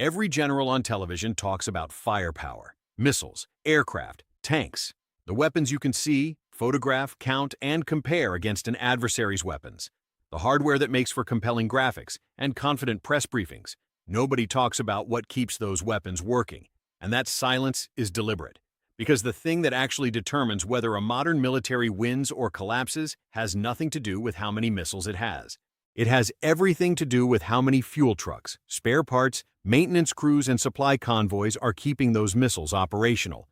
Every general on television talks about firepower, missiles, aircraft, tanks, the weapons you can see, photograph, count, and compare against an adversary's weapons, the hardware that makes for compelling graphics and confident press briefings. Nobody talks about what keeps those weapons working, and that silence is deliberate. Because the thing that actually determines whether a modern military wins or collapses has nothing to do with how many missiles it has. It has everything to do with how many fuel trucks, spare parts, maintenance crews, and supply convoys are keeping those missiles operational.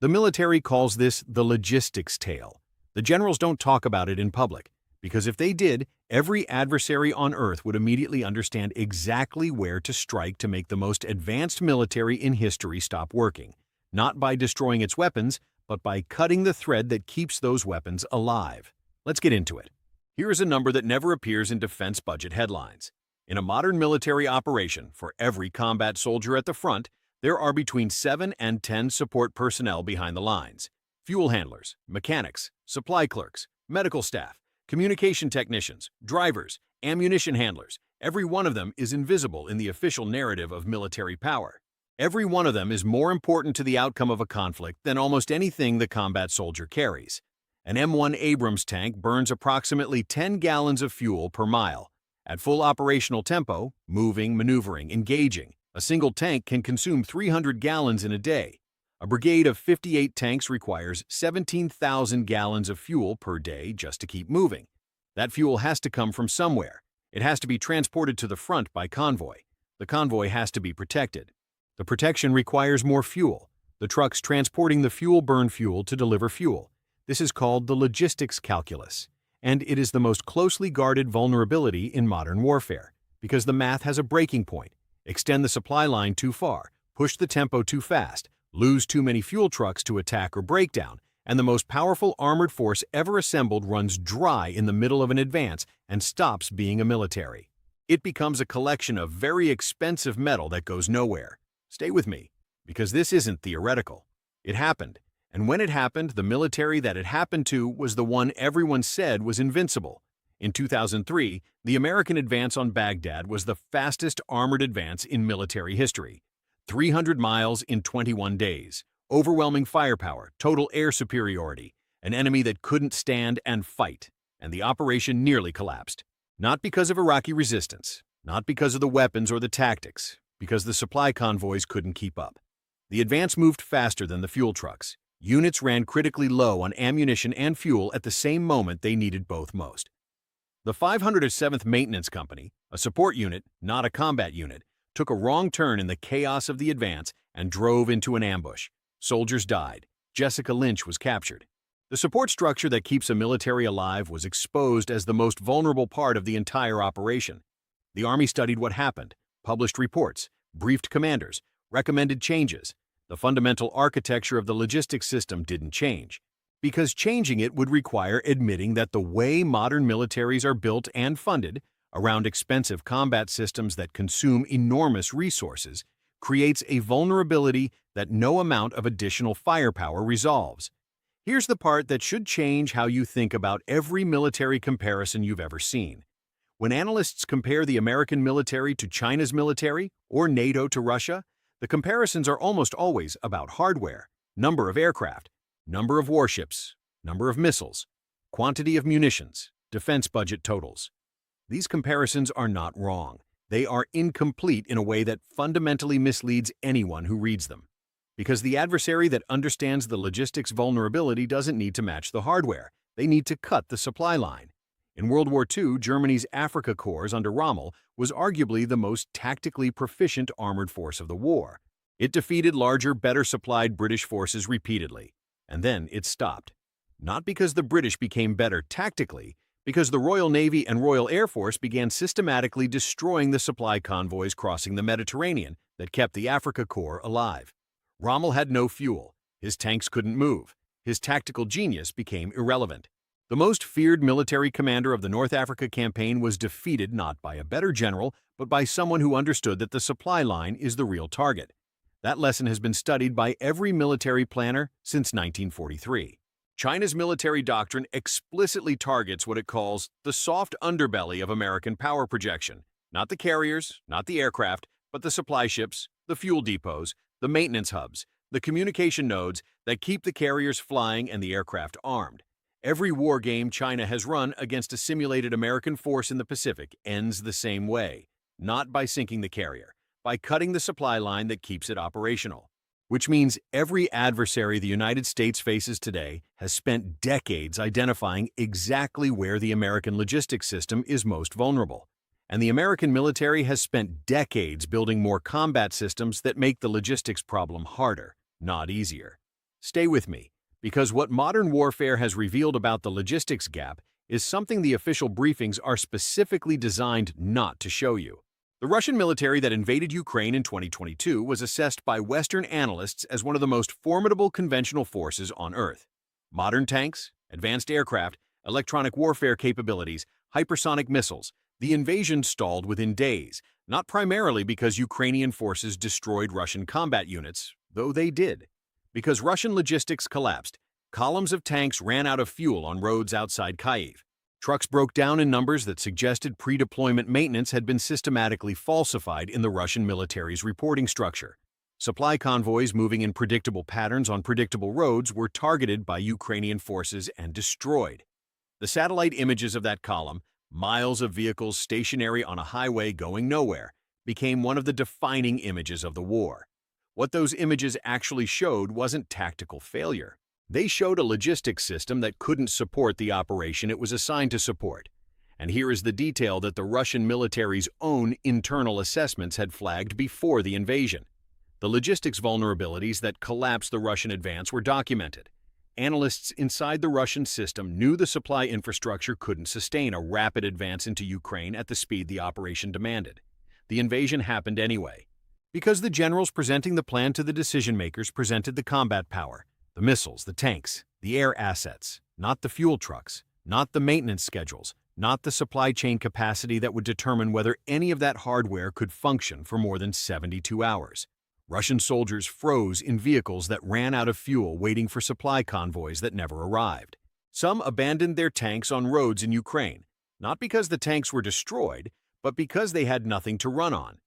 The military calls this the logistics tail. The generals don't talk about it in public, because if they did, every adversary on Earth would immediately understand exactly where to strike to make the most advanced military in history stop working. Not by destroying its weapons, but by cutting the thread that keeps those weapons alive. Let's get into it. Here is a number that never appears in defense budget headlines. In a modern military operation, for every combat soldier at the front, there are between 7 and 10 support personnel behind the lines. Fuel handlers, mechanics, supply clerks, medical staff, communication technicians, drivers, ammunition handlers. Every one of them is invisible in the official narrative of military power. Every one of them is more important to the outcome of a conflict than almost anything the combat soldier carries. An M1 Abrams tank burns approximately 10 gallons of fuel per mile. At full operational tempo, moving, maneuvering, engaging, a single tank can consume 300 gallons in a day. A brigade of 58 tanks requires 17,000 gallons of fuel per day just to keep moving. That fuel has to come from somewhere. It has to be transported to the front by convoy. The convoy has to be protected. The protection requires more fuel. The trucks transporting the fuel burn fuel to deliver fuel. This is called the logistics calculus, and it is the most closely guarded vulnerability in modern warfare, because the math has a breaking point. Extend the supply line too far, push the tempo too fast, lose too many fuel trucks to attack or break down, and the most powerful armored force ever assembled runs dry in the middle of an advance and stops being a military. It becomes a collection of very expensive metal that goes nowhere. Stay with me, because this isn't theoretical. It happened, and when it happened, the military that it happened to was the one everyone said was invincible. In 2003, the American advance on Baghdad was the fastest armored advance in military history. 300 miles in 21 days, overwhelming firepower, total air superiority, an enemy that couldn't stand and fight, and the operation nearly collapsed. Not because of Iraqi resistance, not because of the weapons or the tactics, because the supply convoys couldn't keep up. The advance moved faster than the fuel trucks. Units ran critically low on ammunition and fuel at the same moment they needed both most. The 507th Maintenance Company, a support unit, not a combat unit, took a wrong turn in the chaos of the advance and drove into an ambush. Soldiers died. Jessica Lynch was captured. The support structure that keeps a military alive was exposed as the most vulnerable part of the entire operation. The Army studied what happened, published reports, briefed commanders, recommended changes. The fundamental architecture of the logistics system didn't change, because changing it would require admitting that the way modern militaries are built and funded, around expensive combat systems that consume enormous resources, creates a vulnerability that no amount of additional firepower resolves. Here's the part that should change how you think about every military comparison you've ever seen. When analysts compare the American military to China's military, or NATO to Russia, the comparisons are almost always about hardware, number of aircraft, number of warships, number of missiles, quantity of munitions, defense budget totals. These comparisons are not wrong. They are incomplete in a way that fundamentally misleads anyone who reads them. Because the adversary that understands the logistics vulnerability doesn't need to match the hardware. They need to cut the supply line. In World War II, Germany's Afrika Korps under Rommel was arguably the most tactically proficient armored force of the war. It defeated larger, better supplied British forces repeatedly, and then it stopped. Not because the British became better tactically, because the Royal Navy and Royal Air Force began systematically destroying the supply convoys crossing the Mediterranean that kept the Afrika Korps alive. Rommel had no fuel, his tanks couldn't move, his tactical genius became irrelevant. The most feared military commander of the North Africa campaign was defeated not by a better general, but by someone who understood that the supply line is the real target. That lesson has been studied by every military planner since 1943. China's military doctrine explicitly targets what it calls the soft underbelly of American power projection. Not the carriers, not the aircraft, but the supply ships, the fuel depots, the maintenance hubs, the communication nodes that keep the carriers flying and the aircraft armed. Every war game China has run against a simulated American force in the Pacific ends the same way, not by sinking the carrier, by cutting the supply line that keeps it operational. Which means every adversary the United States faces today has spent decades identifying exactly where the American logistics system is most vulnerable. And the American military has spent decades building more combat systems that make the logistics problem harder, not easier. Stay with me, because what modern warfare has revealed about the logistics gap is something the official briefings are specifically designed not to show you. The Russian military that invaded Ukraine in 2022 was assessed by Western analysts as one of the most formidable conventional forces on Earth. Modern tanks, advanced aircraft, electronic warfare capabilities, hypersonic missiles, the invasion stalled within days, not primarily because Ukrainian forces destroyed Russian combat units, though they did. Because Russian logistics collapsed, columns of tanks ran out of fuel on roads outside Kyiv. Trucks broke down in numbers that suggested pre-deployment maintenance had been systematically falsified in the Russian military's reporting structure. Supply convoys moving in predictable patterns on predictable roads were targeted by Ukrainian forces and destroyed. The satellite images of that column, miles of vehicles stationary on a highway going nowhere, became one of the defining images of the war. What those images actually showed wasn't tactical failure. They showed a logistics system that couldn't support the operation it was assigned to support. And here is the detail that the Russian military's own internal assessments had flagged before the invasion. The logistics vulnerabilities that collapsed the Russian advance were documented. Analysts inside the Russian system knew the supply infrastructure couldn't sustain a rapid advance into Ukraine at the speed the operation demanded. The invasion happened anyway, because the generals presenting the plan to the decision-makers presented the combat power. The missiles, the tanks, the air assets, not the fuel trucks, not the maintenance schedules, not the supply chain capacity that would determine whether any of that hardware could function for more than 72 hours. Russian soldiers froze in vehicles that ran out of fuel waiting for supply convoys that never arrived. Some abandoned their tanks on roads in Ukraine, not because the tanks were destroyed, but because they had nothing to run on.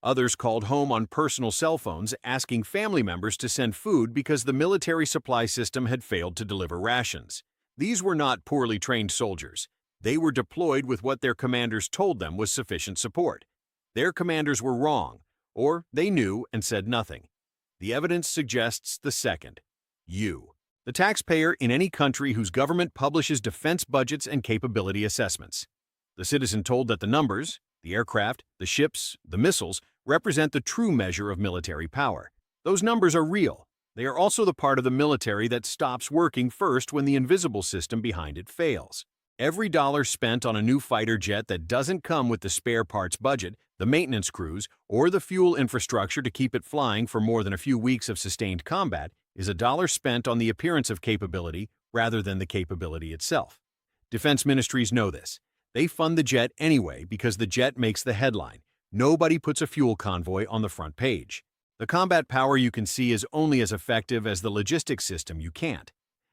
Others called home on personal cell phones asking family members to send food because the military supply system had failed to deliver rations. These were not poorly trained soldiers. They were deployed with what their commanders told them was sufficient support. Their commanders were wrong, or they knew and said nothing. The evidence suggests the second. You, the taxpayer in any country whose government publishes defense budgets and capability assessments. The citizen told that the numbers, the aircraft, the ships, the missiles, represent the true measure of military power. Those numbers are real. They are also the part of the military that stops working first when the invisible system behind it fails. Every dollar spent on a new fighter jet that doesn't come with the spare parts budget, the maintenance crews, or the fuel infrastructure to keep it flying for more than a few weeks of sustained combat is a dollar spent on the appearance of capability rather than the capability itself. Defense ministries know this. They fund the jet anyway because the jet makes the headline. Nobody puts a fuel convoy on the front page. The combat power you can see is only as effective as the logistics system you can't.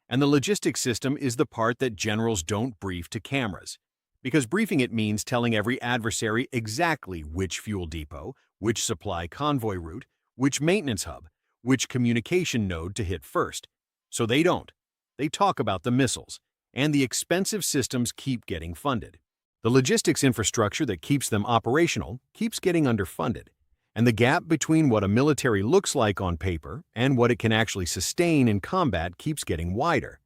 And the logistics system is the part that generals don't brief to cameras. Because briefing it means telling every adversary exactly which fuel depot, which supply convoy route, which maintenance hub, which communication node to hit first. So they don't. They talk about the missiles, and the expensive systems keep getting funded. The logistics infrastructure that keeps them operational keeps getting underfunded, and the gap between what a military looks like on paper and what it can actually sustain in combat keeps getting wider.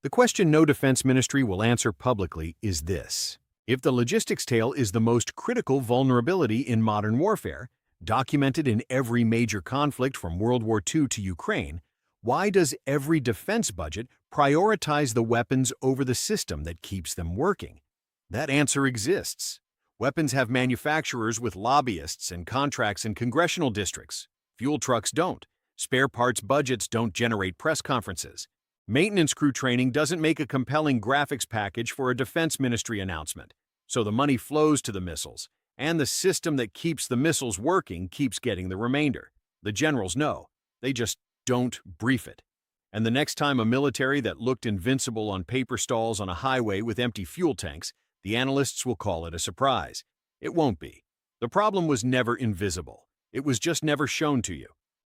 The question no defense ministry will answer publicly is this. If the logistics tail is the most critical vulnerability in modern warfare, documented in every major conflict from World War II to Ukraine, why does every defense budget prioritize the weapons over the system that keeps them working? That answer exists. Weapons have manufacturers with lobbyists and contracts in congressional districts. Fuel trucks don't. Spare parts budgets don't generate press conferences. Maintenance crew training doesn't make a compelling graphics package for a defense ministry announcement. So the money flows to the missiles, and the system that keeps the missiles working keeps getting the remainder. The generals know. They just don't brief it. And the next time a military that looked invincible on paper stalls on a highway with empty fuel tanks, the analysts will call it a surprise. It won't be. The problem was never invisible. It was just never shown to you.